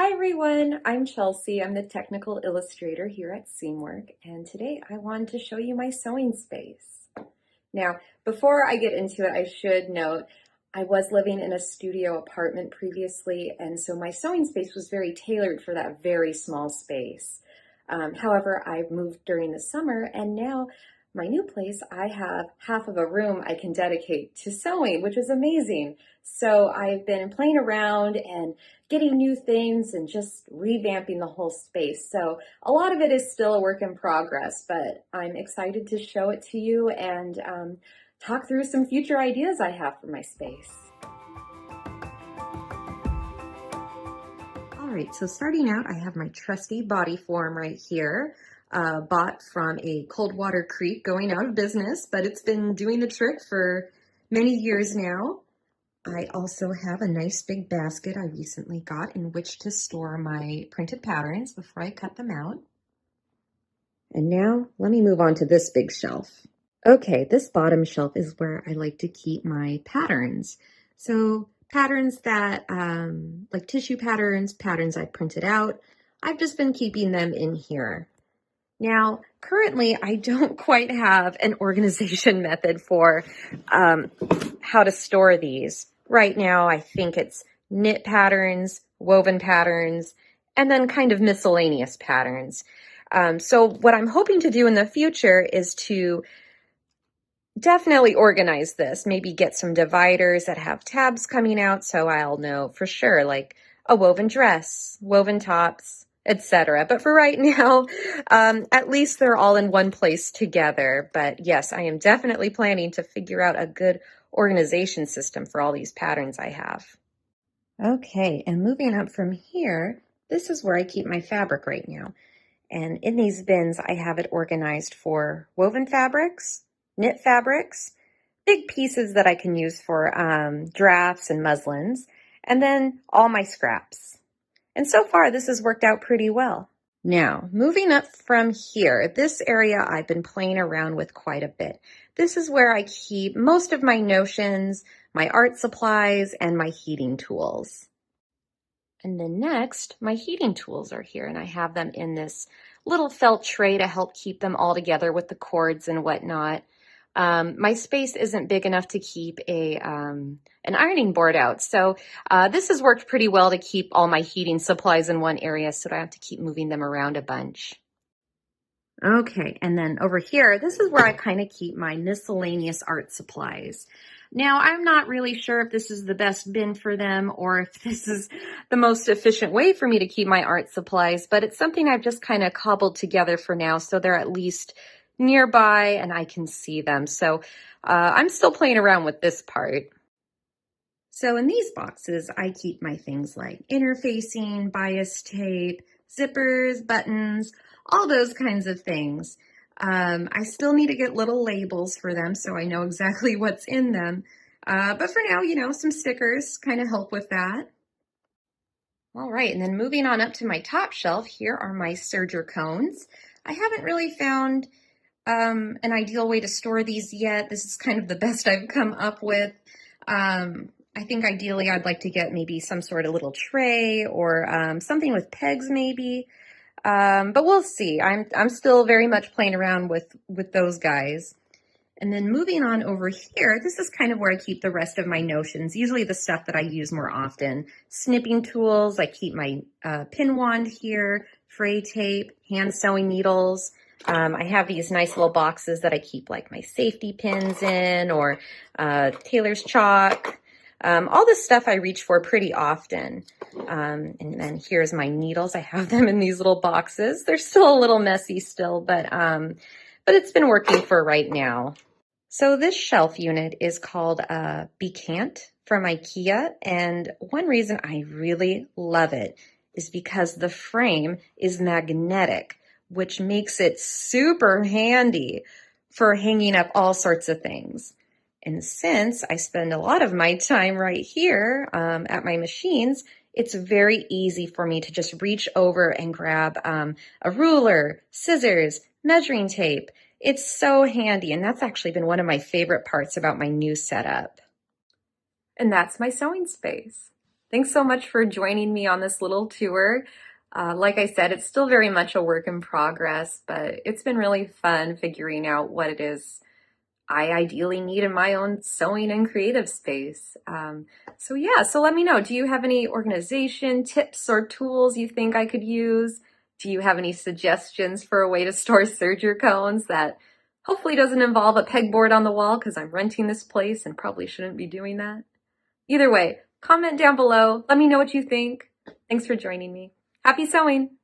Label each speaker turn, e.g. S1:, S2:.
S1: Hi everyone, I'm Chelsea. I'm the technical illustrator here at Seamwork, and today I wanted to show you my sewing space. Now, before I get into it, I should note I was living in a studio apartment previously, and so my sewing space was very tailored for that very small space. However, I moved during the summer, and now my new place, I have half of a room I can dedicate to sewing, which is amazing. So I've been playing around and getting new things and just revamping the whole space. So a lot of it is still a work in progress, but I'm excited to show it to you and talk through some future ideas I have for my space. All right, so starting out, I have my trusty body form right here, bought from a Coldwater Creek going out of business, but it's been doing the trick for many years now. I also have a nice big basket I recently got in which to store my printed patterns before I cut them out. And now let me move on to this big shelf. Okay, this bottom shelf is where I like to keep my patterns. So patterns that, like tissue patterns, patterns I printed out, I've just been keeping them in here. Now, currently, I don't quite have an organization method for how to store these. Right now, I think it's knit patterns, woven patterns, and then kind of miscellaneous patterns. So what I'm hoping to do in the future is to definitely organize this, maybe get some dividers that have tabs coming out so I'll know for sure, like a woven dress, woven tops, etc. But for right now, at least they're all in one place together. But yes, I am definitely planning to figure out a good organization system for all these patterns I have. Okay, and moving up from here, this is where I keep my fabric right now. And in these bins, I have it organized for woven fabrics, knit fabrics, big pieces that I can use for drafts and muslins, and then all my scraps. And so far, this has worked out pretty well. Now, moving up from here, this area I've been playing around with quite a bit. This is where I keep most of my notions, my art supplies, and my heating tools. And then next, my heating tools are here, and I have them in this little felt tray to help keep them all together with the cords and whatnot. My space isn't big enough to keep an ironing board out, so this has worked pretty well to keep all my heating supplies in one area so I don't have to keep moving them around a bunch. Okay, and then over here, this is where I kind of keep my miscellaneous art supplies. Now, I'm not really sure if this is the best bin for them or if this is the most efficient way for me to keep my art supplies, but it's something I've just kind of cobbled together for now so they're at least nearby and I can see them. So I'm still playing around with this part. So in these boxes, I keep my things like interfacing, bias tape, zippers, buttons, all those kinds of things. I still need to get little labels for them so I know exactly what's in them. But for now, you know, some stickers kind of help with that. All right, and then moving on up to my top shelf, here are my serger cones. I haven't really found an ideal way to store these yet. This is kind of the best I've come up with. I think ideally I'd like to get maybe some sort of little tray or something with pegs maybe. But we'll see. I'm still very much playing around with those guys. And then moving on over here, this is kind of where I keep the rest of my notions, usually the stuff that I use more often. Snipping tools, I keep my pin wand here, fray tape, hand sewing needles. I have these nice little boxes that I keep like my safety pins in or tailor's chalk. All this stuff I reach for pretty often. And then here's my needles. I have them in these little boxes. They're still a little messy still, but it's been working for right now. So this shelf unit is called Becant from IKEA, and one reason I really love it is because the frame is magnetic, which makes it super handy for hanging up all sorts of things. And since I spend a lot of my time right here at my machines, it's very easy for me to just reach over and grab a ruler, scissors, measuring tape. It's so handy, and that's actually been one of my favorite parts about my new setup. And that's my sewing space. Thanks so much for joining me on this little tour. Like I said, it's still very much a work in progress, but it's been really fun figuring out what it is I ideally need in my own sewing and creative space. So yeah, so let me know. Do you have any organization tips or tools you think I could use? Do you have any suggestions for a way to store serger cones that hopefully doesn't involve a pegboard on the wall because I'm renting this place and probably shouldn't be doing that? Either way, comment down below. Let me know what you think. Thanks for joining me. Happy sewing!